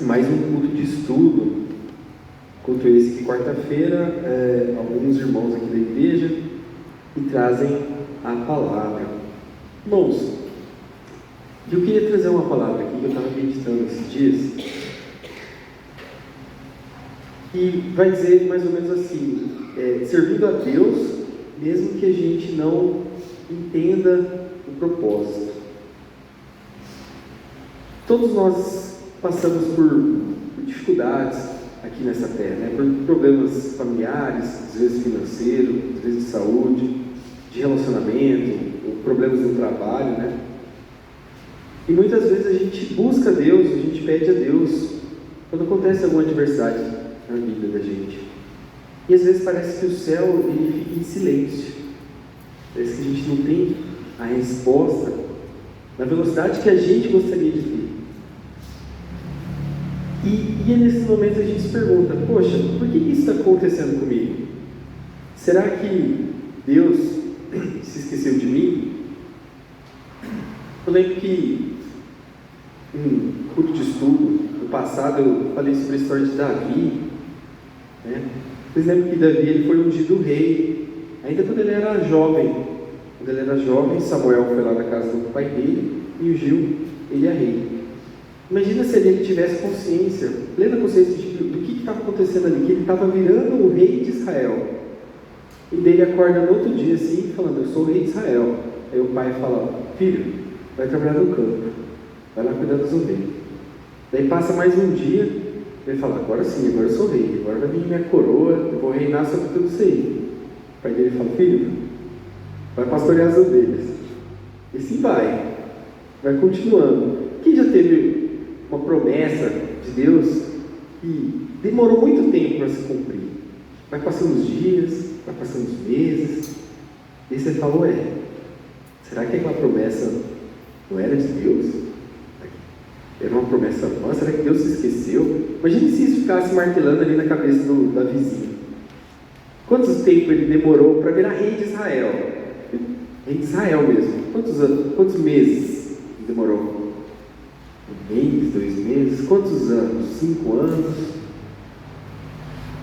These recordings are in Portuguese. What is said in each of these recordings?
mais um culto de estudo, culto esse que quarta-feira, alguns irmãos aqui da igreja e trazem a palavra. Irmãos, eu queria trazer uma palavra aqui que eu estava meditando esses dias, e vai dizer mais ou menos assim, servindo a Deus, mesmo que a gente não entenda o propósito. Todos nós passamos por dificuldades aqui nessa terra, né? Por problemas familiares, às vezes financeiros, às vezes de saúde, de relacionamento, ou problemas no trabalho, né? E muitas vezes a gente busca Deus, a gente pede a Deus quando acontece alguma adversidade na vida da gente. E às vezes parece que o céu ele fica em silêncio. Parece que a gente não tem a resposta na velocidade que a gente gostaria de ter. E nesse momento a gente se pergunta, poxa, por que isso está acontecendo comigo? Será que Deus se esqueceu de mim? Eu lembro que em culto de estudo, no passado eu falei sobre a história de Davi, né? Vocês lembram que Davi ele foi ungido rei, ainda quando ele era jovem. Quando ele era jovem, Samuel foi lá na casa do pai dele e ungiu ele a rei. Imagina se ele tivesse consciência, plena consciência do que estava acontecendo ali, que ele estava virando o rei de Israel. E daí ele acorda no outro dia assim, falando, eu sou o rei de Israel. Aí o pai fala, filho, vai trabalhar no campo, vai lá cuidar das ovelhas. Daí passa mais um dia, ele fala, agora sim, agora eu sou rei, agora vai vir minha coroa, eu vou reinar sobre tudo isso aí. O pai dele fala, filho, vai pastorear as ovelhas. E assim vai continuando. Quem já teve uma promessa de Deus que demorou muito tempo para se cumprir? Vai passando os dias, vai passando os meses, e você falou, será que aquela promessa não era de Deus? Era uma promessa nossa? Será que Deus se esqueceu? Imagine se isso ficasse martelando ali na cabeça da vizinha. Quanto tempo ele demorou para virar rei de Israel? Rei de Israel mesmo. Quantos meses demorou? Um mês, 2 meses? Quantos anos? 5 anos?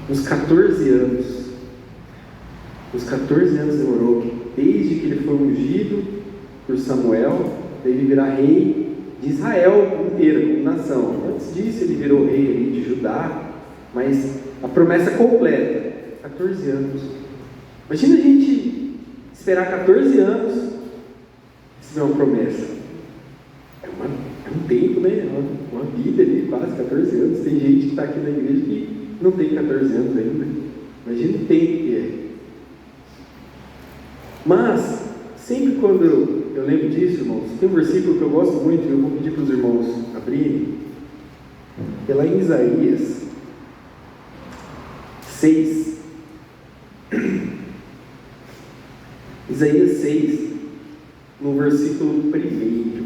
Uns 14 anos. Uns 14 anos demorou, desde que ele foi ungido por Samuel, ele virar rei de Israel inteira, como nação. Antes disso ele virou rei de Judá, mas a promessa completa, 14 anos. Imagina a gente esperar 14 anos e receber uma promessa. É um tempo, né? Uma vida ali, quase 14 anos. Tem gente que está aqui na igreja que não tem 14 anos ainda. Imagina o tempo que é. Mas, sempre quando eu lembro disso, irmãos, tem um versículo que eu gosto muito, e eu vou pedir para os irmãos abrirem, que é lá em Isaías 6. Isaías 6, no versículo 1.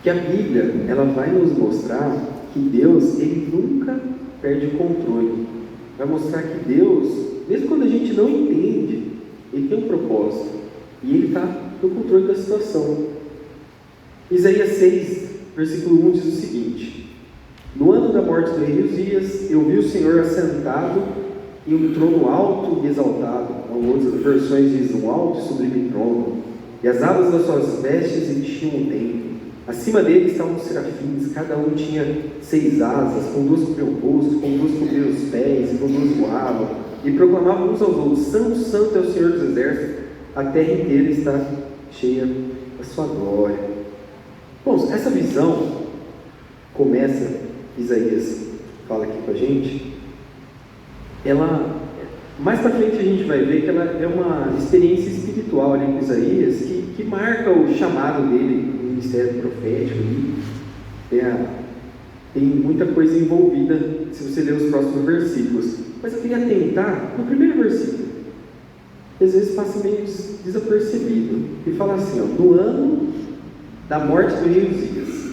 Que a Bíblia, ela vai nos mostrar que Deus, ele nunca perde o controle. Vai mostrar que Deus, mesmo quando a gente não entende, ele tem um propósito. E ele está no controle da situação. Isaías 6, versículo 1 diz o seguinte: no ano da morte do rei Uzias, eu vi o Senhor assentado em um trono alto e exaltado. Outras versões dizem um alto e sublime trono. E as abas das suas vestes enchiam o templo. Acima dele estavam os serafins, cada um tinha 6 asas, com 2 cobriam o rosto, com 2 cobriam os pés, e com 2 voavam, e proclamavam uns aos outros: Santo, Santo é o Senhor dos Exércitos, a terra inteira está cheia da sua glória. Bom, essa visão começa, Isaías fala aqui com a gente, ela, mais para frente a gente vai ver que ela é uma experiência espiritual ali com Isaías, que marca o chamado dele, ministério profético ali. Tem muita coisa envolvida se você ler os próximos versículos, mas eu queria tentar no primeiro versículo, que às vezes passa meio desapercebido, e fala assim, no ano da morte do rei Uzias.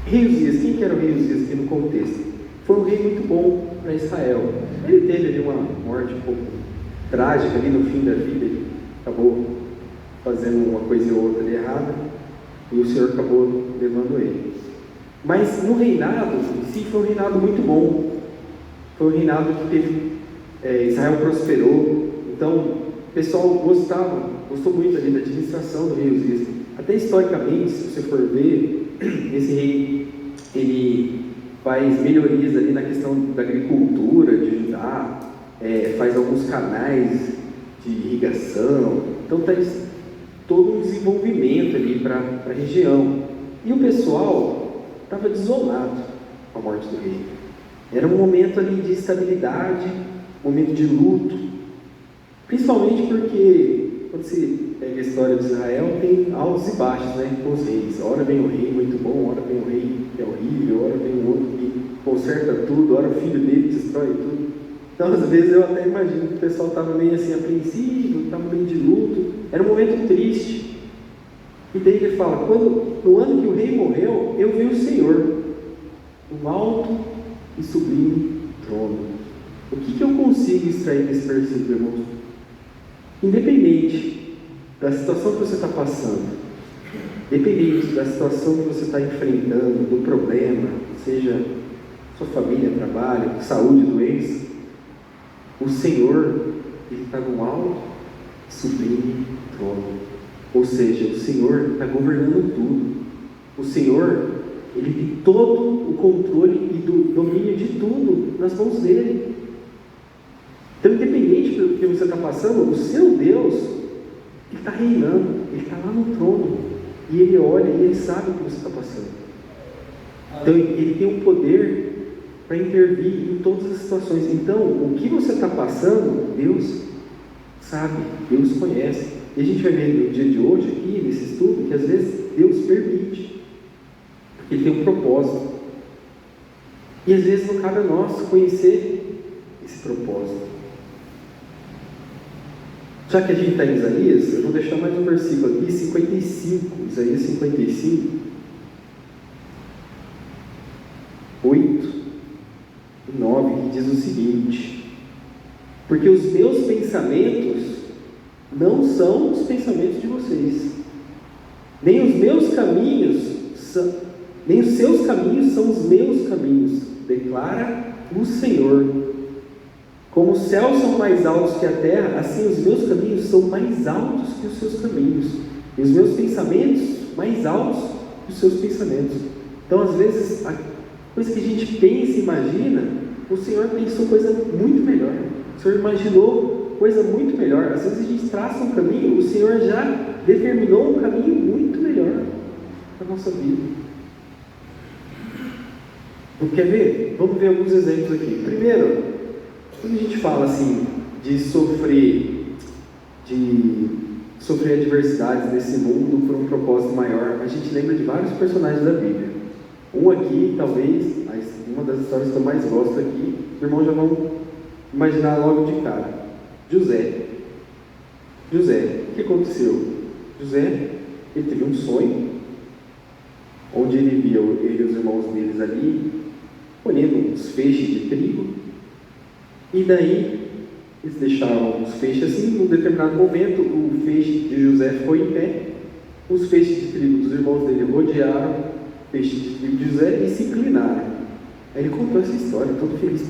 Rei Uzias, quem que era o rei Uzias aqui no contexto? Foi um rei muito bom para Israel. Ele teve ali uma morte um pouco trágica ali no fim da vida, ele acabou fazendo uma coisa ou outra de errada, e o Senhor acabou levando ele. Mas no reinado, sim, foi um reinado muito bom. Foi um reinado que teve, Israel prosperou. Então, o pessoal gostou muito ali da administração do rei Uzias. Até historicamente, se você for ver, esse rei, ele faz melhorias ali na questão da agricultura de Judá, faz alguns canais de irrigação. Então, traz todo um desenvolvimento ali para a região. E o pessoal estava desolado com a morte do rei. Era um momento ali de estabilidade, um momento de luto, principalmente porque, quando você pega a história de Israel, tem altos e baixos, né, com os reis. Ora vem o rei muito bom, ora vem o rei que é horrível, ora vem o outro que conserta tudo, ora o filho dele destrói tudo. Então, às vezes, eu até imagino que o pessoal estava meio assim apreensivo, estava meio de luto, era um momento triste. E daí ele fala, no ano que o rei morreu, eu vi o Senhor, no alto e sublime trono. O que eu consigo extrair desse versículo, irmãos? Independente da situação que você está passando, independente da situação que você está enfrentando, do problema, seja sua família, trabalho, saúde, doença, o Senhor, Ele está no alto e sublime trono. Ou seja, o Senhor está governando tudo. O Senhor, Ele tem todo o controle e do domínio de tudo nas mãos dEle. Então, independente do que você está passando, o seu Deus, Ele está reinando, Ele está lá no trono. E Ele olha e Ele sabe o que você está passando. Então, Ele tem o poder para intervir em todas as situações. Então, o que você está passando, Deus sabe, Deus conhece. E a gente vai ver no dia de hoje aqui, nesse estudo, que às vezes Deus permite, porque Ele tem um propósito. E às vezes não cabe a nós conhecer esse propósito. Já que a gente está em Isaías, eu vou deixar mais um versículo aqui, 55, Isaías 55, 8 e 9, que diz o seguinte: porque os meus pensamentos não são os pensamentos de vocês, nem os meus caminhos nem os seus caminhos são os meus caminhos, declara o Senhor. Como os céus são mais altos que a terra, assim os meus caminhos são mais altos que os seus caminhos, e os meus pensamentos mais altos que os seus pensamentos. Então, às vezes, a coisa que a gente pensa e imagina, o Senhor pensou coisa muito melhor. O Senhor imaginou coisa muito melhor. Às vezes a gente traça um caminho, o Senhor já determinou um caminho muito melhor para a nossa vida. Quer ver? Vamos ver alguns exemplos aqui. Primeiro, quando a gente fala assim de sofrer adversidades nesse mundo por um propósito maior, a gente lembra de vários personagens da Bíblia. Um aqui, talvez, uma das histórias que eu mais gosto aqui, os irmãos já vão imaginar logo de cara. José, o que aconteceu? José, ele teve um sonho, onde ele via ele e os irmãos deles ali, colhendo uns feixes de trigo, e daí eles deixaram os feixes assim. Num determinado momento, o feixe de José ficou em pé, os feixes de trigo dos irmãos dele rodearam o feixe de trigo de José e se inclinaram. Aí ele contou essa história, todo feliz.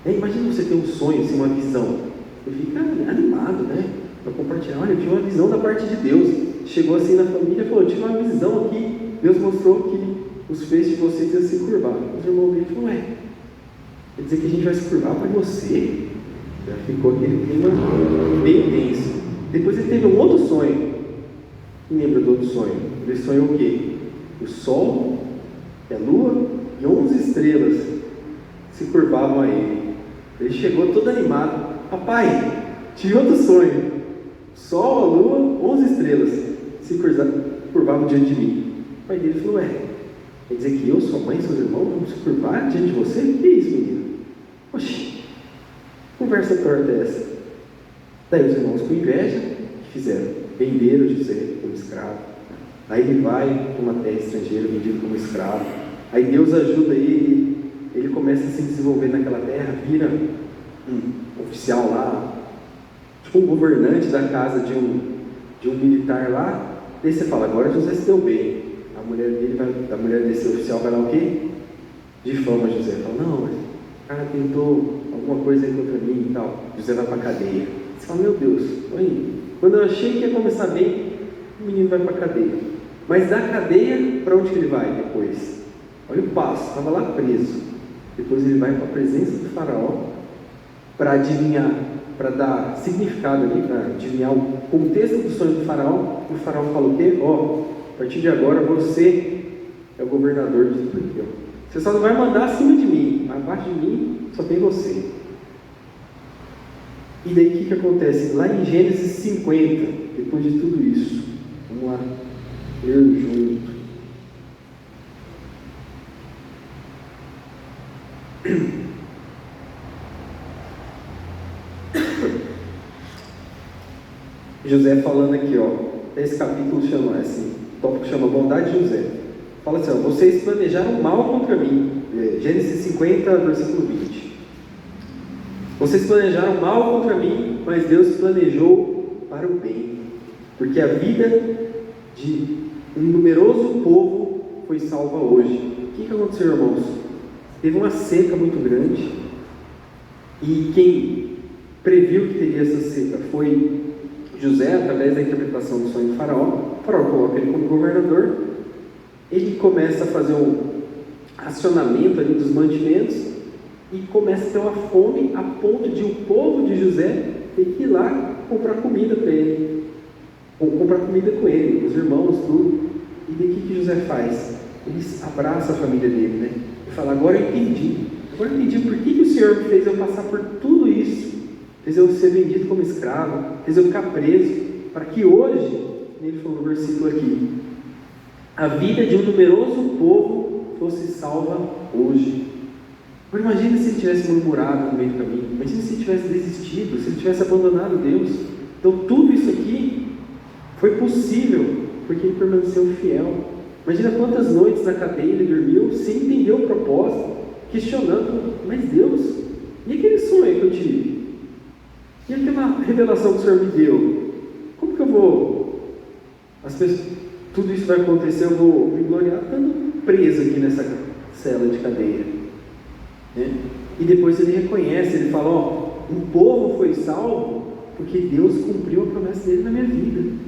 Imagina você ter um sonho, assim, uma visão. Ele fica animado, né? Para compartilhar. Olha, eu tive uma visão da parte de Deus. Chegou assim na família e falou: eu tive uma visão aqui. Deus mostrou que os feixes de vocês iam se curvar. Os irmãos dele falaram: quer dizer que a gente vai se curvar para você? Já ficou aquele clima bem tenso. Depois ele teve um outro sonho. Quem lembra do outro sonho? Ele sonhou o quê? O sol, a lua e 11 estrelas se curvavam a ele. Ele chegou todo animado: papai, tive outro sonho. O sol, a lua, 11 estrelas se curvavam diante de mim. O pai dele falou: quer dizer que eu, sua mãe e seus irmãos vamos se curvar diante de você? Que isso, menino? Oxi, conversa torta é essa? Daí os irmãos, com inveja, o que fizeram? Venderam José como escravo. Aí ele vai para uma terra estrangeira, vendido como escravo. Aí Deus ajuda ele, ele começa a se desenvolver naquela terra, vira um oficial lá, tipo tipo um governante da casa de um militar lá. Daí você fala, agora José se deu bem. A mulher desse oficial vai lá o quê? Difama José. Fala, não, mas o cara tentou alguma coisa aí contra mim e tal. José vai para a cadeia. Você fala, meu Deus, olha aí. Quando eu achei que ia começar bem, o menino vai para a cadeia. Mas da cadeia, para onde que ele vai depois? Olha o passo, estava lá preso. Depois ele vai para a presença do faraó para adivinhar, para dar significado ali, para adivinhar o contexto do sonho do faraó. E o faraó fala o quê? A partir de agora você é o governador de tudo aqui. Você só não vai mandar acima de mim, abaixo de mim só tem você. E daí o que acontece? Lá em Gênesis 50, depois de tudo isso, vamos lá, ler junto. José falando aqui, esse capítulo chama assim, o tópico chama Bondade de José. Fala assim, vocês planejaram mal contra mim. Gênesis 50, versículo 20. Vocês planejaram mal contra mim, mas Deus planejou para o bem, porque a vida de um numeroso povo foi salva hoje. O que aconteceu, irmãos? Teve uma seca muito grande, e quem previu que teria essa seca foi José, através da interpretação do sonho do faraó. O faraó coloca ele como governador, ele começa a fazer um racionamento ali dos mantimentos, e começa a ter uma fome a ponto de o povo de José ter que ir lá comprar comida para ele, ou comprar comida com ele, os irmãos, tudo. E daí o que José faz? Ele abraça a família dele, né? E fala, agora eu entendi por que o Senhor me fez eu passar por tudo isso, fez eu ser vendido como escravo, fez eu ficar preso, para que hoje, ele falou no versículo aqui, a vida de um numeroso povo fosse salva hoje. Mas imagina se ele tivesse murmurado no meio do caminho, imagina se ele tivesse desistido, se ele tivesse abandonado Deus. Então tudo isso aqui foi possível porque ele permaneceu fiel. Imagina quantas noites na cadeia ele dormiu sem entender o propósito, questionando, mas Deus, e aquele sonho que eu tive? E aquela revelação que o Senhor me deu? Como que eu vou? Tudo isso vai acontecer, eu vou me gloriar estando preso aqui nessa cela de cadeia. Né? E depois ele reconhece, ele fala, o povo foi salvo porque Deus cumpriu a promessa dele na minha vida.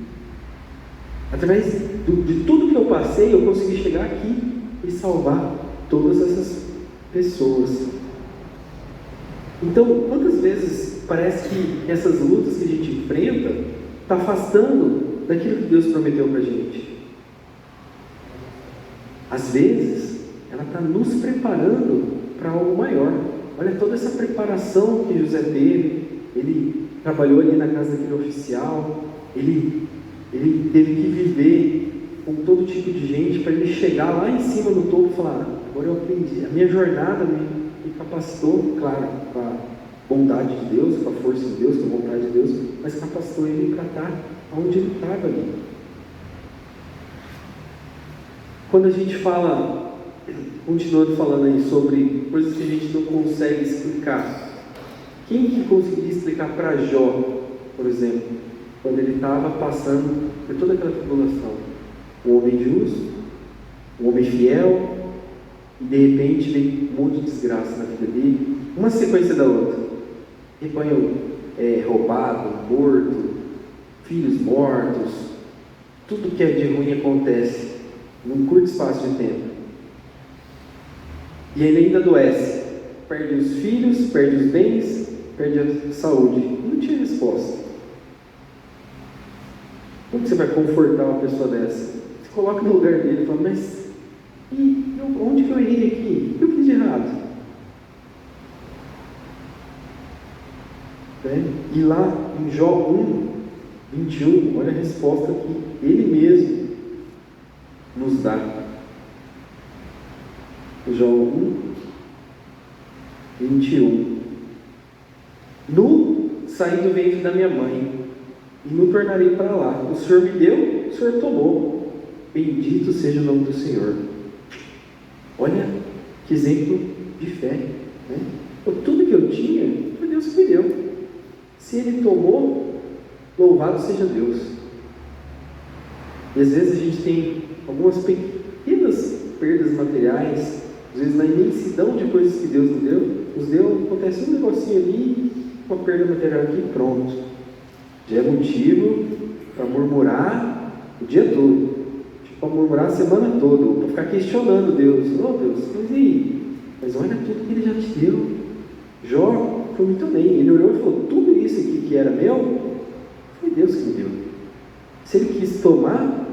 Através de tudo que eu passei, eu consegui chegar aqui e salvar todas essas pessoas. Então, quantas vezes parece que essas lutas que a gente enfrenta está afastando daquilo que Deus prometeu para a gente? Às vezes, ela está nos preparando para algo maior. Olha toda essa preparação que José teve. Ele trabalhou ali na casa daquele oficial, ele teve que viver com todo tipo de gente para ele chegar lá em cima no topo e falar, agora eu aprendi, a minha jornada me capacitou, claro, com a bondade de Deus, com a força de Deus, com a vontade de Deus, mas capacitou ele para estar onde ele estava ali. Quando a gente fala, continuando falando aí sobre coisas que a gente não consegue explicar, quem que conseguiria explicar para Jó, por exemplo, quando ele estava passando por toda aquela tribulação? Um homem justo, um homem fiel, e de repente vem um monte de desgraça na vida dele, uma sequência da outra. Rebanho roubado, morto, filhos mortos, tudo que é de ruim acontece num curto espaço de tempo. E ele ainda adoece, perde os filhos, perde os bens, perde a saúde. Não tinha resposta. Como que você vai confortar uma pessoa dessa? Você coloca no lugar dele e fala, mas onde que eu errei aqui? O que eu fiz de errado? E lá em Jó 1:21, olha a resposta que ele mesmo nos dá. Jó 1:21. Saí do ventre da minha mãe, e no tornarei para lá. O Senhor me deu, o Senhor tomou. Bendito seja o nome do Senhor. Olha que exemplo de fé, né? Tudo que eu tinha, foi Deus que me deu. Se Ele tomou, Louvado seja Deus. E às vezes a gente tem algumas pequenas perdas materiais, às vezes na imensidão de coisas que Deus nos deu, acontece um negocinho ali, uma perda material aqui, pronto. Já é motivo para murmurar o dia todo, para murmurar a semana toda, para ficar questionando Deus. Oh Deus, mas e aí? Mas olha tudo que Ele já te deu. Jó foi muito bem, ele olhou e falou, tudo isso aqui que era meu, foi Deus que me deu. Se Ele quis tomar,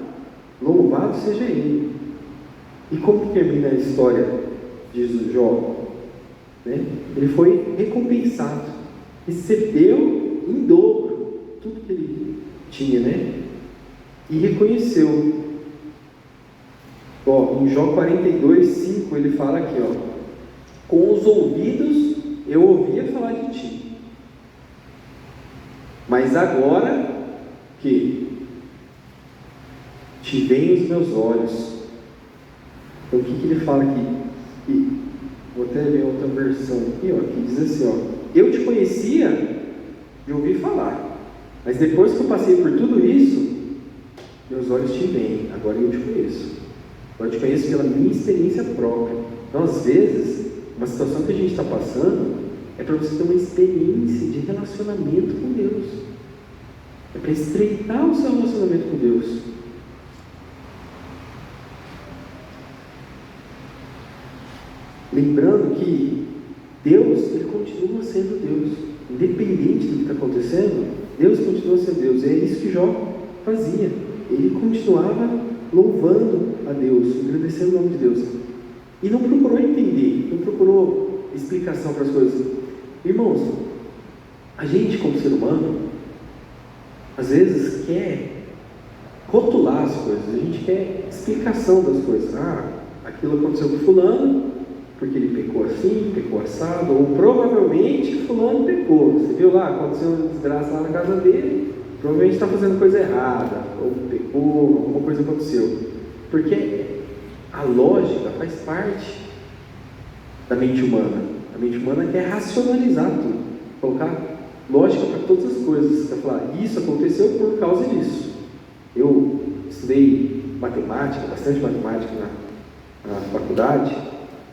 louvado seja Ele. E como que termina a história de Jó? Né? Ele foi recompensado, recebeu em dobro tudo que ele tinha, né? E reconheceu. Em Jó 42, 5, ele fala aqui, com os ouvidos eu ouvia falar de ti, mas agora que te veem os meus olhos. Então o que ele fala aqui? E vou até ver outra versão aqui, que diz assim, eu te conhecia de ouvir falar, mas depois que eu passei por tudo isso, meus olhos te veem, agora eu te conheço. Eu te conheço pela minha experiência própria. Então, às vezes, uma situação que a gente está passando é para você ter uma experiência de relacionamento com Deus. É para estreitar o seu relacionamento com Deus. Lembrando que Deus, Ele continua sendo Deus. Independente do que está acontecendo, Deus continua sendo Deus. É isso que Jó fazia. Ele continuava louvando a Deus, agradecendo o nome de Deus. E não procurou entender, não procurou explicação para as coisas. Irmãos, a gente como ser humano, às vezes quer rotular as coisas, a gente quer explicação das coisas. Aquilo aconteceu com fulano, porque ele pecou assim, pecou assado, ou provavelmente fulano pecou. Você viu lá, aconteceu uma desgraça lá na casa dele, provavelmente está fazendo coisa errada, ou pecou, alguma coisa aconteceu. Porque a lógica faz parte da mente humana. A mente humana quer racionalizar tudo, colocar lógica para todas as coisas. Quer falar, isso aconteceu por causa disso. Eu estudei matemática, bastante matemática na faculdade,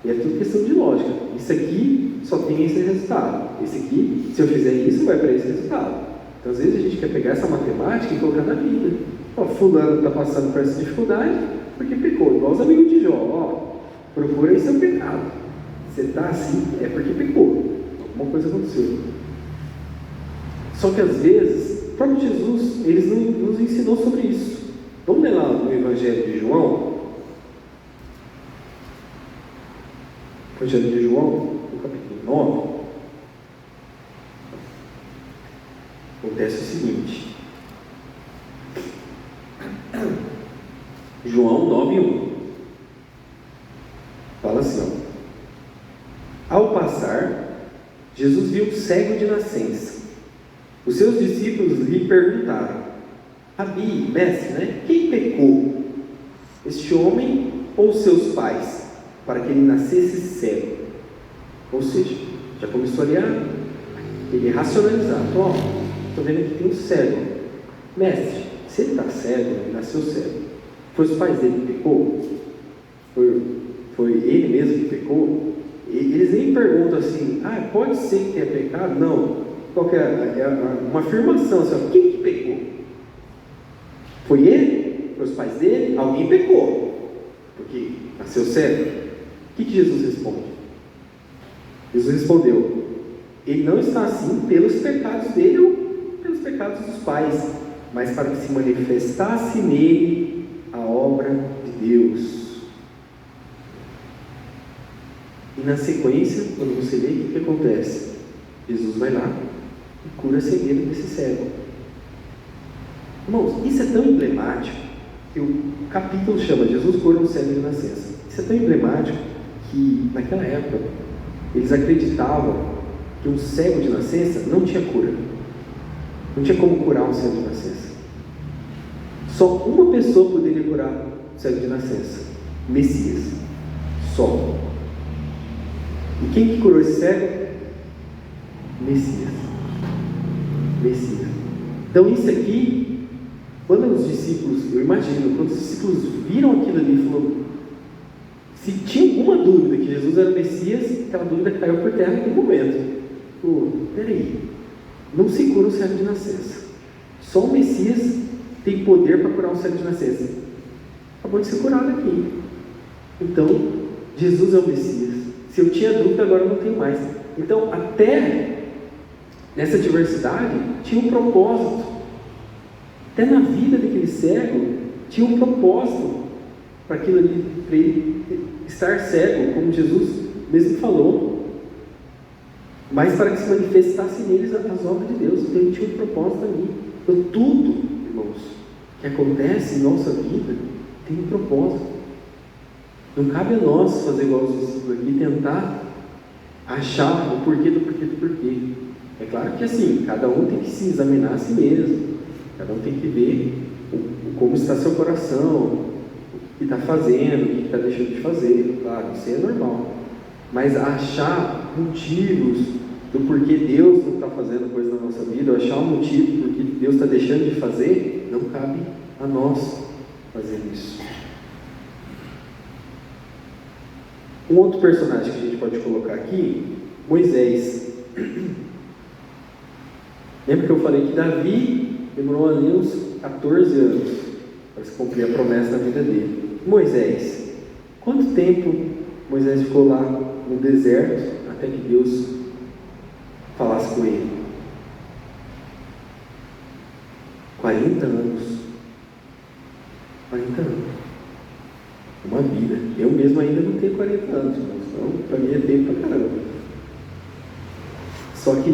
e é tudo questão de lógica. Isso aqui só tem esse resultado. Esse aqui, se eu fizer isso, vai para esse resultado. Então, às vezes, a gente quer pegar essa matemática e colocar na vida. Fulano está passando por essa dificuldade porque pecou. Igual os amigos de Jó. Procura aí seu pecado. Você está assim, é porque pecou. Alguma coisa aconteceu. Só que, às vezes, o próprio Jesus, ele nos ensinou sobre isso. Vamos ler lá no Evangelho de João. Evangelho de João, no capítulo 9. Acontece o seguinte. João 9:1 fala assim, ao passar, Jesus viu um cego de nascença. Os seus discípulos lhe perguntaram, Rabi, mestre, né? Quem pecou? Este homem ou seus pais, para que ele nascesse cego? Ou seja, já começou ali a ele racionalizar. Estou vendo que tem um cego. Mestre, se ele está cego, ele nasceu cego. Foi os pais dele que pecou? Foi ele mesmo que pecou? Eles nem perguntam assim, pode ser que tenha pecado? Não. Qual que é uma afirmação assim, quem que pecou? Foi ele? Foi os pais dele? Alguém pecou, porque nasceu cego. O que Jesus responde? Jesus respondeu, ele não está assim pelos pecados dele ou pelos pecados dos pais, mas para que se manifestasse nele a obra de Deus. E na sequência, quando você vê o que acontece, Jesus vai lá e cura a cegueira desse cego. Irmãos, isso é tão emblemático que o capítulo chama Jesus cura um cego de nascença. Isso é tão emblemático que naquela época eles acreditavam que um cego de nascença não tinha cura. Não tinha como curar um cego de nascença. Só uma pessoa poderia curar um cego de nascença: Messias. Só. E quem que curou esse cego? Messias. Então isso aqui, quando os discípulos, eu imagino, quando os discípulos viram aquilo ali, falou, se tinha alguma dúvida que Jesus era o Messias, aquela dúvida caiu por terra naquele momento. Peraí, não se cura o cego de nascença. Só o Messias tem poder para curar o cego de nascença. Acabou de ser curado aqui. Então, Jesus é o Messias. Se eu tinha dúvida, agora eu não tenho mais. Então, até nessa diversidade, tinha um propósito. Até na vida daquele cego, tinha um propósito para aquilo ali, para ele estar cego, como Jesus mesmo falou, mas para que se manifestasse neles as obras de Deus. Então ele tinha um propósito ali. Então tudo, irmãos, que acontece em nossa vida tem um propósito. Não cabe a nós fazer igual os discípulos aqui, tentar achar o porquê do porquê do porquê. É claro que assim, cada um tem que se examinar a si mesmo, cada um tem que ver como está seu coração, o que está fazendo, o que está deixando de fazer. Claro, isso é normal. Mas achar motivos do porquê Deus não está fazendo coisa na nossa vida, ou achar um motivo do que Deus está deixando de fazer, não cabe a nós fazer isso. Um outro personagem que a gente pode colocar aqui, Moisés. Lembra que eu falei que Davi demorou ali uns 14 anos para se cumprir a promessa na vida dele. Moisés, quanto tempo Moisés ficou lá no deserto até que Deus falasse com ele? 40 anos. 40 anos. Uma vida. Eu mesmo ainda não tenho 40 anos, então para mim é tempo pra caramba. Só que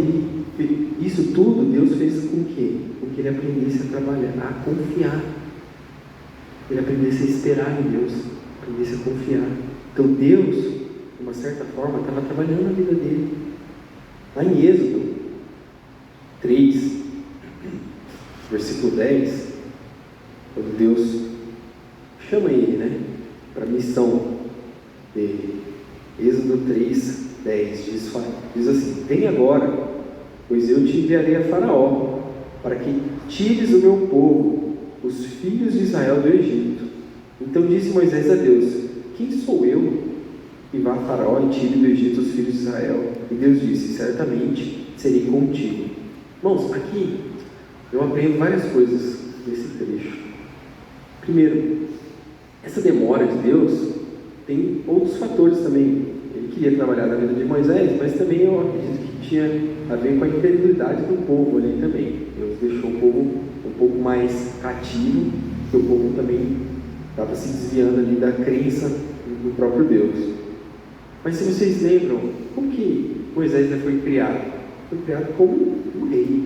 isso tudo Deus fez com que ele aprendesse a trabalhar, a confiar. Ele aprendesse a esperar em Deus, aprendesse a confiar. Então Deus, de uma certa forma, estava trabalhando na vida dele. Lá em Êxodo 3, versículo 10, quando Deus chama ele, né, para a missão dele. Êxodo 3, 10 diz assim: vem agora, pois eu te enviarei a Faraó, para que tires o meu povo, os filhos de Israel, do Egito. Então disse Moisés a Deus: quem sou eu que vá a Faraó e tire do Egito os filhos de Israel? E Deus disse: certamente serei contigo. Irmãos, aqui eu aprendo várias coisas nesse trecho. Primeiro, essa demora de Deus tem outros fatores também. Ele queria trabalhar na vida de Moisés, mas também eu acredito que tinha a ver com a incredulidade do povo ali também. Deus deixou o povo um pouco mais cativo, porque o povo também estava se desviando ali da crença no próprio Deus. Mas se vocês lembram, como que Moisés foi criado? Foi criado como um rei,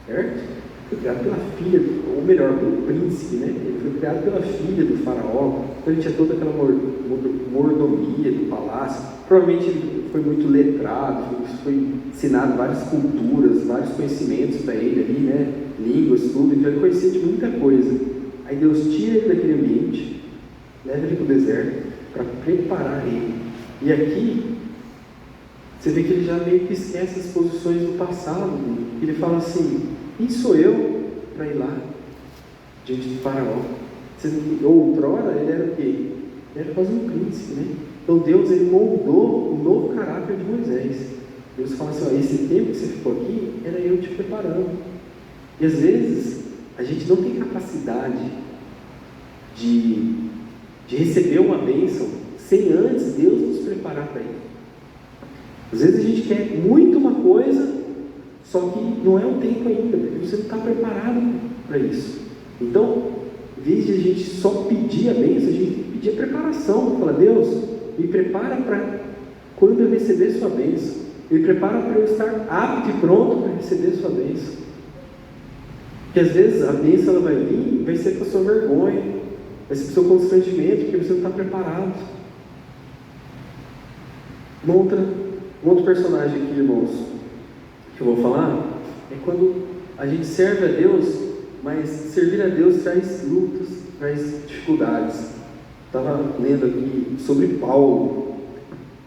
certo? Foi criado pela filha, ou melhor, pelo príncipe, né? Ele foi criado pela filha do faraó, então ele tinha toda aquela mordomia do palácio. Provavelmente ele foi muito letrado, foi ensinado várias culturas, vários conhecimentos para ele ali, né? Línguas, tudo, então ele conhecia de muita coisa. Aí Deus tira ele daquele ambiente, leva ele para o deserto, para preparar ele. E aqui, você vê que ele já meio que esquece as posições do passado. Ele fala assim: quem sou eu para ir lá diante do faraó? Outrora ele era o quê? Ele era quase um príncipe, né? Então Deus, ele moldou o novo caráter de Moisés. Deus fala assim: ó, esse tempo que você ficou aqui, era eu te preparando. E às vezes a gente não tem capacidade de receber uma bênção sem antes Deus nos preparar para ele. Às vezes a gente quer muito uma coisa, só que não é o tempo ainda, porque você não está preparado para isso. Então, em vez de a gente só pedir a bênção, a gente tem que pedir a preparação. Fala: Deus, me prepara para quando eu receber sua bênção. Me prepara para eu estar apto e pronto para receber sua bênção. Porque às vezes a bênção ela vai vir, vai ser com a sua vergonha, vai ser com o seu constrangimento, porque você não está preparado. Um outro personagem aqui, irmãos, que eu vou falar, é quando a gente serve a Deus, mas servir a Deus traz lutas, traz dificuldades. Estava lendo aqui sobre Paulo.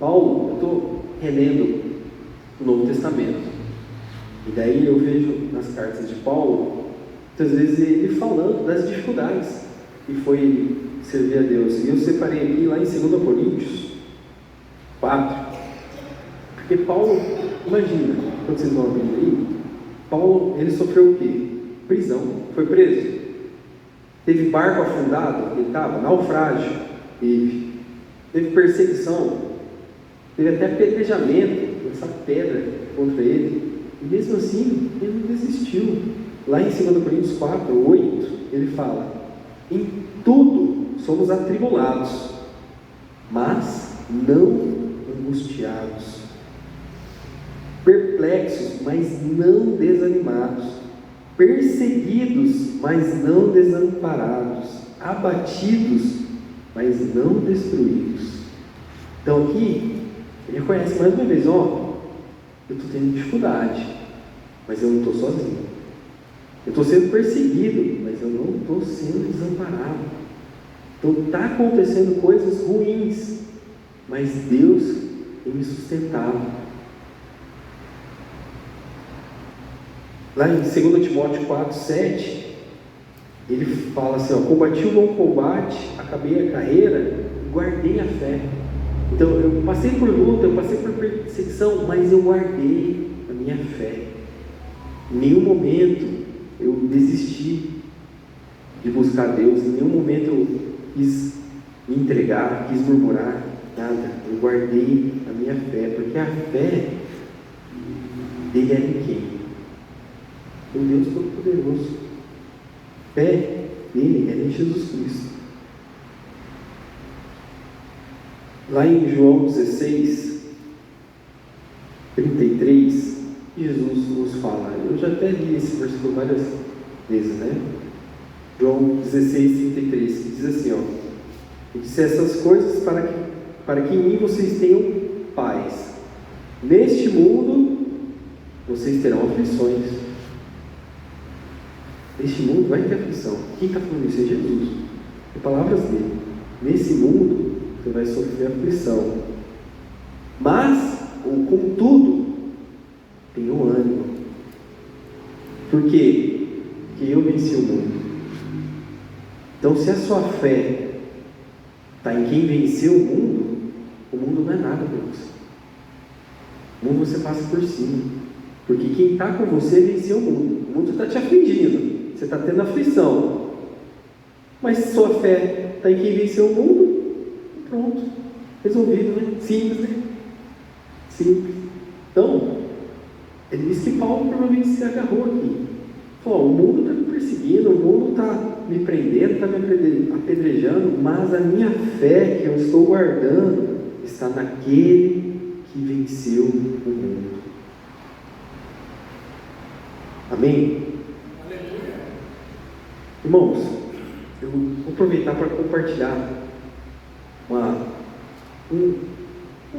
Eu estou relendo o Novo Testamento. E daí eu vejo nas cartas de Paulo muitas vezes ele falando das dificuldades que foi servir a Deus. E eu separei aqui lá em 2 Coríntios 4, porque Paulo, imagina, quando vocês vão abrir aí, Paulo, ele sofreu o quê? Prisão, foi preso, teve barco afundado, ele estava, naufrágio, teve perseguição, teve até apedrejamento, essa pedra contra ele, e mesmo assim, ele não desistiu. Lá em 2 Coríntios 4, 8, ele fala: em tudo somos atribulados, mas não angustiados, perplexos, mas não desanimados, perseguidos, mas não desamparados, abatidos, mas não destruídos. Então aqui, ele reconhece mais uma vez, eu estou tendo dificuldade, mas eu não estou sozinho. Eu estou sendo perseguido, mas eu não estou sendo desamparado. Então está acontecendo coisas ruins, mas Deus tem me sustentado. Lá em 2 Timóteo 4, 7, ele fala assim: combati o bom combate, acabei a carreira, guardei a fé. Então eu passei por luta, eu passei por perseguição, mas eu guardei a minha fé. Em nenhum momento eu desisti de buscar Deus, em nenhum momento eu quis me entregar, quis murmurar, nada. Eu guardei a minha fé, porque a fé dele era em quem? Em Deus Todo-Poderoso. A fé dele era em Jesus Cristo. Lá em João 16, 33, Jesus nos fala, eu já até li esse versículo várias vezes, né? João 16, 33, que diz assim, eu disse essas coisas para que em mim vocês tenham paz. Neste mundo, vocês terão aflições. Neste mundo vai ter aflição. Quem está falando isso é Jesus. É palavras dele. Nesse mundo, você vai sofrer aflição. Mas, contudo, tenham ânimo. Por quê? Porque eu venci o mundo. Então, se a sua fé está em quem venceu o mundo não é nada para você. O mundo você passa por cima. Porque quem está com você venceu o mundo. O mundo está te afligindo. Você está tendo aflição. Mas se sua fé está em quem venceu o mundo, pronto. Resolvido, né? Simples, né? Simples. Então, ele diz que Paulo provavelmente se agarrou aqui. Falou, o mundo está me perseguindo, o mundo está me prendendo, está me apedrejando, mas a minha fé que eu estou guardando está naquele que venceu o mundo. Amém? Aleluia. Irmãos, eu vou aproveitar para compartilhar uma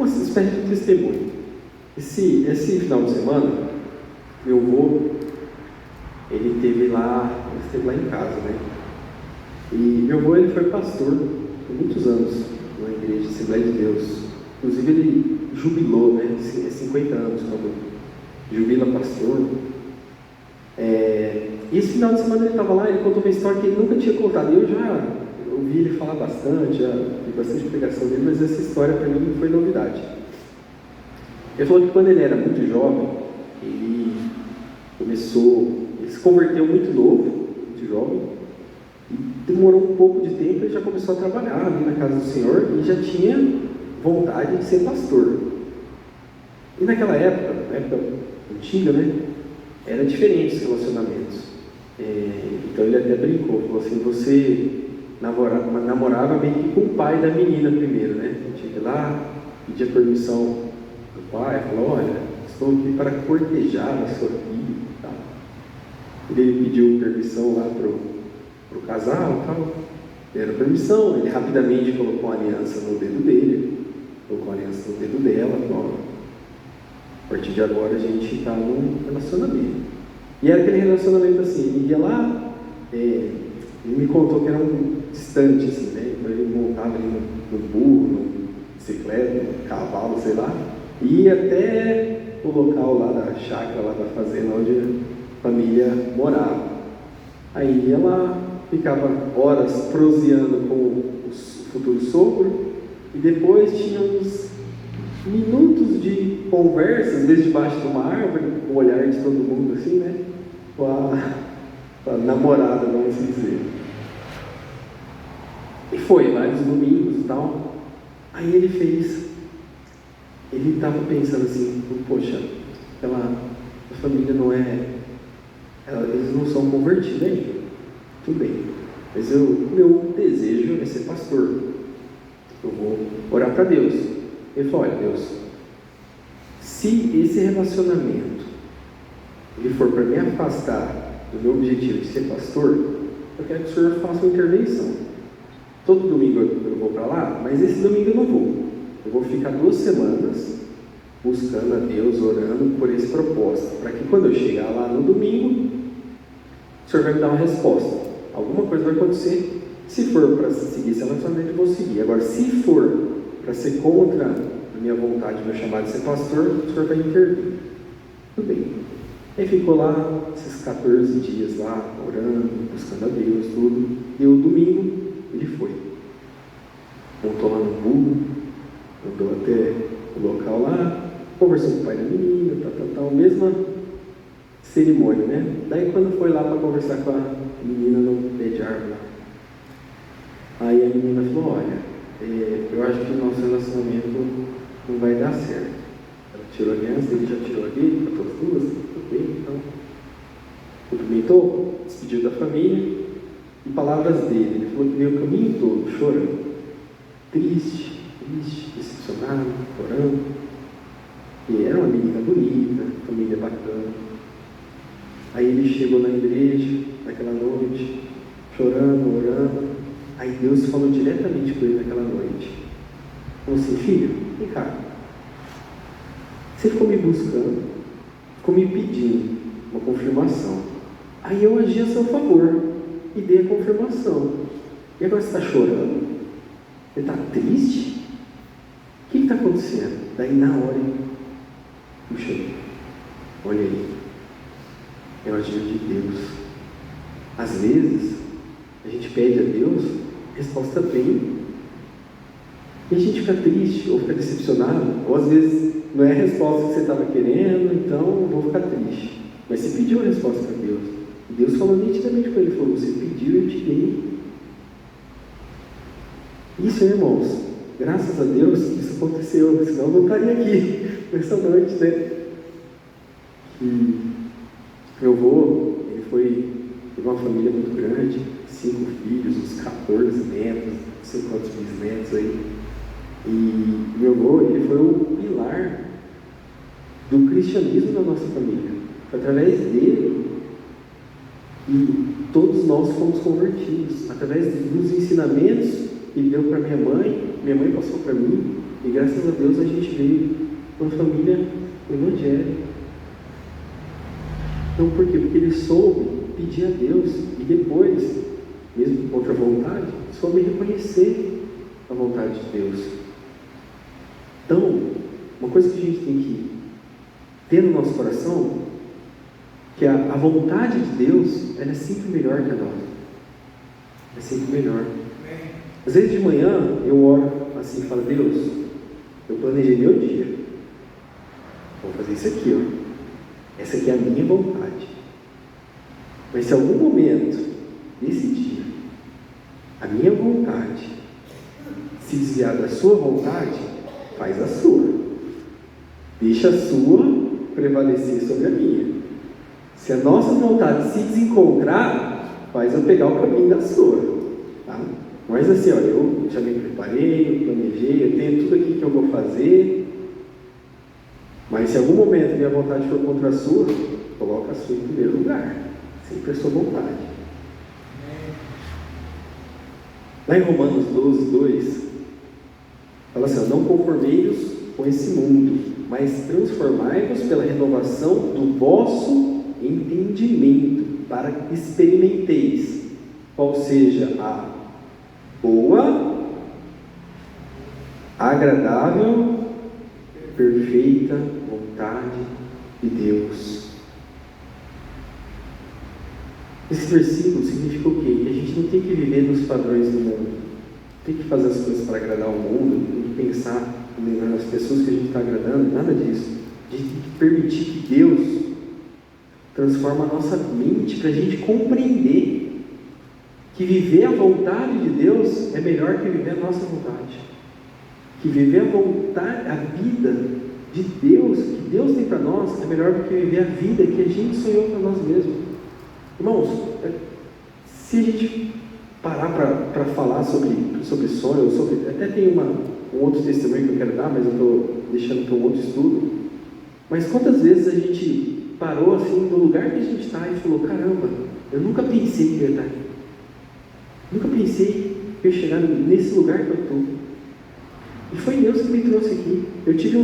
espécie de testemunho. Esse final de semana, meu avô, ele esteve lá em casa, né? E meu avô, ele foi pastor por muitos anos na igreja Assembleia de Deus. Inclusive, ele jubilou, né? 50 anos quando jubila pastor. E esse final de semana ele estava lá, ele contou uma história que ele nunca tinha contado. Eu já ouvi ele falar bastante, já vi bastante pregação dele, mas essa história para mim foi novidade. Ele falou que quando ele era muito jovem, ele se converteu muito novo, muito jovem, e demorou um pouco de tempo, ele já começou a trabalhar ali na casa do Senhor e já tinha vontade de ser pastor. E naquela época antiga, né, era diferente os relacionamentos. Então ele até brincou, falou assim, você namorava meio que com o pai da menina primeiro, né? Tinha que ir lá, pedir a permissão do pai, falou, olha, estou aqui para cortejar a sua filha e tal. Ele pediu permissão lá pro casal e tal, deram permissão, ele rapidamente colocou a aliança no dedo dele, colocou a aliança no dedo dela, falou, a partir de agora a gente está num relacionamento. E era aquele relacionamento assim, ele ia lá, ele me contou que era distante, assim, né? Então ele montava ali no burro, no bicicleta, no cavalo, sei lá, e ia até o local lá da chácara, lá da fazenda, onde a família morava. Aí ela ficava horas proseando com o futuro sogro, e depois tinha uns minutos de conversa, às vezes debaixo de uma árvore, com o olhar de todo mundo assim, né? Com a namorada, vamos assim dizer. E foi vários domingos e tal. Aí ele estava pensando assim, poxa, a família não é, eles não são convertidos ainda, tudo bem, mas meu desejo é ser pastor, eu vou orar para Deus. Ele falou, olha Deus, se esse relacionamento ele for para me afastar do meu objetivo de ser pastor, eu quero que o Senhor faça uma intervenção. Todo domingo eu vou para lá, mas esse domingo eu não vou. Eu vou ficar 2 semanas buscando a Deus, orando por esse propósito, para que quando eu chegar lá no domingo, o Senhor vai me dar uma resposta. Alguma coisa vai acontecer. Se for para seguir esse relacionamento, eu vou seguir. Agora, se for para ser contra a minha vontade, meu chamado de ser pastor, o Senhor vai intervir. Tudo bem. Aí ficou lá esses 14 dias lá, orando, buscando a Deus, tudo. E o domingo, ele foi. Montou lá no burro, andou até o local lá, conversou com o pai da menina, tal, mesma cerimônia, né? Daí quando foi lá para conversar com a menina no pé de árvore lá, aí a menina falou, olha, eu acho que o nosso relacionamento não vai dar certo. Ela tirou a aliança, ele já tirou ali, para todas duas, tudo bem, então cumprimentou, despediu da família, e palavras dele, ele falou que veio o caminho todo chorando, triste, decepcionado, chorando. E era uma menina bonita, família bacana. Aí ele chegou na igreja, naquela noite, chorando, orando. Aí Deus falou diretamente com ele naquela noite. Falou assim, filho, vem cá. Você ficou me buscando, ficou me pedindo uma confirmação. Aí eu agi a seu favor e dei a confirmação. E agora você está chorando? Você está triste? O que está acontecendo? Daí na hora, puxa, olha aí, é o agir de Deus. Às vezes, a gente pede a Deus, a resposta vem, e a gente fica triste, ou fica decepcionado, ou às vezes não é a resposta que você estava querendo, então eu vou ficar triste. Mas você pediu a resposta para Deus. E Deus falou nitidamente com ele, falou, você pediu, eu te dei. Isso, irmãos, graças a Deus isso aconteceu, senão eu não estaria aqui nessa noite, né? E meu avô, ele teve uma família muito grande, 5 filhos, uns 14 netos, não sei quantos bisnetos aí. E meu avô, ele foi o pilar do cristianismo da nossa família. Foi através dele e todos nós fomos convertidos, através dos ensinamentos que ele deu para minha mãe passou para mim, e graças a Deus a gente veio uma família evangélica. Então por quê? Porque ele soube pedir a Deus, e depois, mesmo contra a vontade, soube reconhecer a vontade de Deus. Então, uma coisa que a gente tem que ter no nosso coração, que a vontade de Deus, ela é sempre melhor que a nossa. É sempre melhor. Às vezes de manhã eu oro assim, falo, Deus, eu planejei meu dia, vou fazer isso aqui, ó. Essa aqui é a minha vontade. Mas se algum momento desse dia a minha vontade se desviar da sua vontade, faz a sua. Deixa a sua prevalecer sobre a minha. Se a nossa vontade se desencontrar, faz eu pegar o caminho da sua. Tá? Mas assim, olha, eu já me preparei, eu planejei, eu tenho tudo aqui que eu vou fazer. Mas se em algum momento minha vontade for contra a sua, coloca a sua em primeiro lugar. Sempre a sua vontade. Lá em Romanos 12, 2, fala assim, não conformei-vos com esse mundo, mas transformai-vos pela renovação do vosso entendimento, para que experimenteis qual seja a boa, agradável, perfeita vontade de Deus. Esse versículo significa o quê? Que a gente não tem que viver nos padrões do mundo, tem que fazer as coisas para agradar o mundo, tem que pensar nas pessoas que a gente está agradando, nada disso. A gente tem que permitir que Deus transforme a nossa mente para a gente compreender que viver a vontade de Deus é melhor que viver a nossa vontade. Que viver a vontade, a vida de Deus, que Deus tem para nós, é melhor do que viver a vida que a gente sonhou para nós mesmos. Irmãos, se a gente parar para falar sobre sonhos, até tem um outro testemunho que eu quero dar, mas eu estou deixando para um outro estudo. Mas quantas vezes a gente parou assim no lugar que a gente está e falou: caramba, eu nunca pensei que eu ia estar aqui. Nunca pensei que eu ia chegar nesse lugar que eu estou. E foi Deus que me trouxe aqui. Eu tive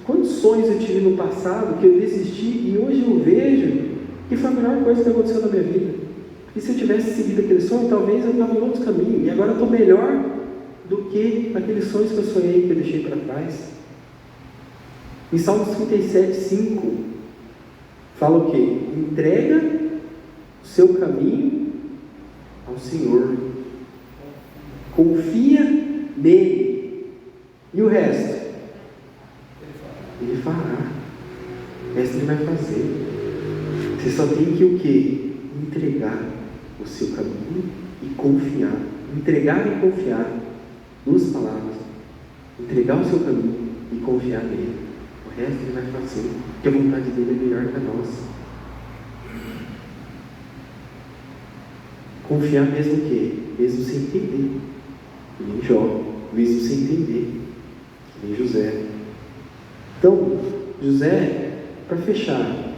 quantos sonhos eu tive no passado que eu desisti e hoje eu vejo que foi a melhor coisa que aconteceu na minha vida. E se eu tivesse seguido aquele sonho, talvez eu estava em outros caminhos. E agora eu estou melhor do que aqueles sonhos que eu sonhei, que eu deixei para trás. Em Salmos 37:5, fala o quê? Entrega o seu caminho ao Senhor. Confia nele. E o resto? Ele fará. O resto ele vai fazer. Você só tem que o quê? Entregar o seu caminho e confiar. Entregar e confiar. Duas palavras. Entregar o seu caminho e confiar nele. O resto ele vai fazer. Porque a vontade dele é melhor que a nossa. Confiar mesmo o quê? Mesmo sem entender. Que nem Jó. Mesmo sem entender. Que nem José. Então, José, para fechar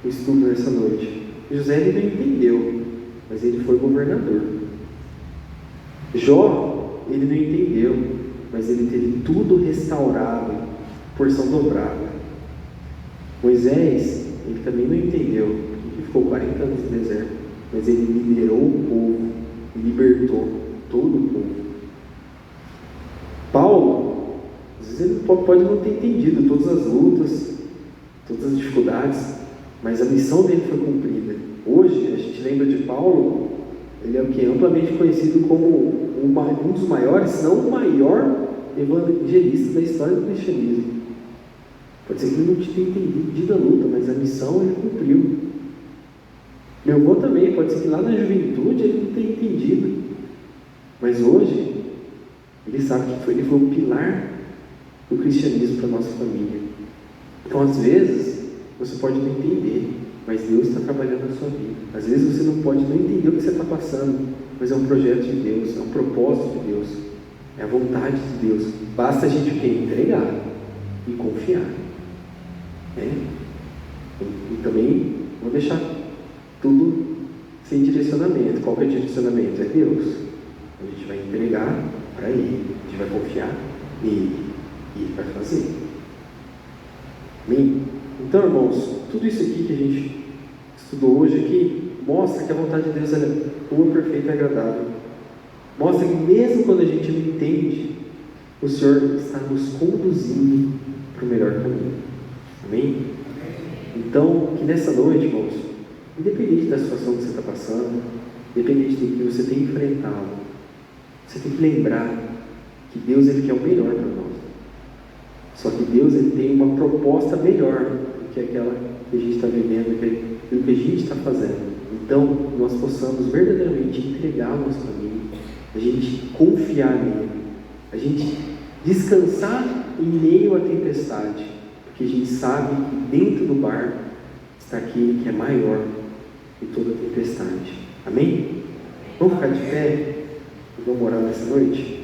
o estudo nessa noite, José ele não entendeu, mas ele foi governador. Jó, ele não entendeu, mas ele teve tudo restaurado, porção dobrada. Moisés, ele também não entendeu, porque ficou 40 anos no deserto, mas ele liderou o povo, libertou todo o povo. Paulo, às vezes ele pode não ter entendido todas as lutas, todas as dificuldades, mas a missão dele foi cumprida. Hoje, a gente lembra de Paulo, ele é o que é amplamente conhecido como um dos maiores, se não o maior evangelista da história do cristianismo. Pode ser que ele não tenha entendido a luta, mas a missão ele cumpriu. Meu avô também, pode ser que lá na juventude ele não tenha entendido, mas hoje ele sabe que ele foi um pilar do cristianismo para a nossa família. Então, às vezes, você pode não entender, mas Deus está trabalhando na sua vida. Às vezes você não pode não entender o que você está passando, mas é um projeto de Deus, é um propósito de Deus, é a vontade de Deus. Basta a gente o quê? Entregar e confiar. E também vou deixar tudo sem direcionamento. Qual que é o direcionamento? É Deus. A gente vai entregar para Ele, a gente vai confiar nele e Ele vai fazer. Amém? Então, irmãos, tudo isso aqui que a gente estudou hoje aqui mostra que a vontade de Deus é boa, perfeita e agradável. Mostra que mesmo quando a gente não entende, o Senhor está nos conduzindo para o melhor caminho. Amém? Então, que nessa noite, irmãos, independente da situação que você está passando, independente do que você tem enfrentado, você tem que lembrar que Deus ele quer o melhor para nós. Só que Deus ele tem uma proposta melhor do que aquela que a gente está vivendo, do que a gente está fazendo. Então, nós possamos verdadeiramente entregar o nosso caminho, a gente confiar nele, a gente descansar em meio à tempestade, porque a gente sabe que dentro do barco está aquele que é maior que toda tempestade. Amém? Vamos ficar de pé e vamos orar nessa noite?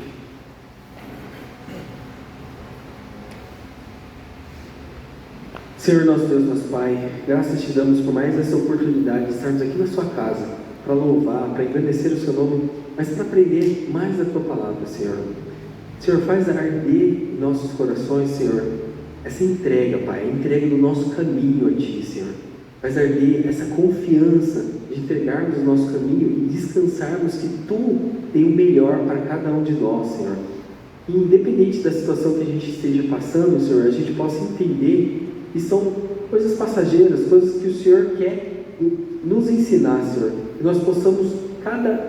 Senhor nosso Deus, nosso Pai, graças te damos por mais essa oportunidade de estarmos aqui na sua casa, para louvar, para engrandecer o seu nome, mas para aprender mais da tua palavra, Senhor. Senhor, faz arder em nossos corações, Senhor, essa entrega, Pai, a entrega do nosso caminho a Ti, Senhor. Faz arder essa confiança de entregarmos o nosso caminho e descansarmos que Tu tem o melhor para cada um de nós, Senhor. E independente da situação que a gente esteja passando, Senhor, a gente possa entender que são coisas passageiras, coisas que o Senhor quer nos ensinar, Senhor, que nós possamos, cada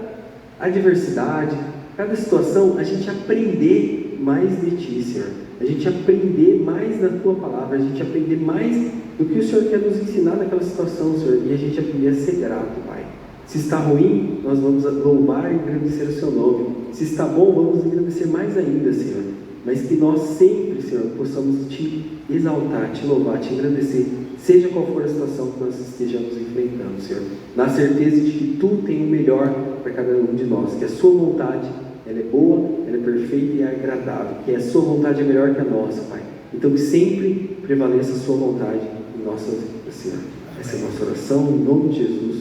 adversidade, cada situação, a gente aprender mais de Ti, Senhor. A gente aprender mais da Tua palavra, a gente aprender mais do que o Senhor quer nos ensinar naquela situação, Senhor, e a gente aprender a ser grato, Pai. Se está ruim, nós vamos louvar e agradecer o Seu nome. Se está bom, vamos agradecer mais ainda, Senhor. Mas que nós sempre, Senhor, possamos Te exaltar, Te louvar, Te agradecer, seja qual for a situação que nós estejamos enfrentando, Senhor. Na certeza de que Tu tem o melhor para cada um de nós, que a Sua vontade, ela é boa, ela é perfeita e é agradável, que a Sua vontade é melhor que a nossa, Pai. Então que sempre prevaleça a Sua vontade em nossas vidas, Senhor. Essa é a nossa oração, em nome de Jesus.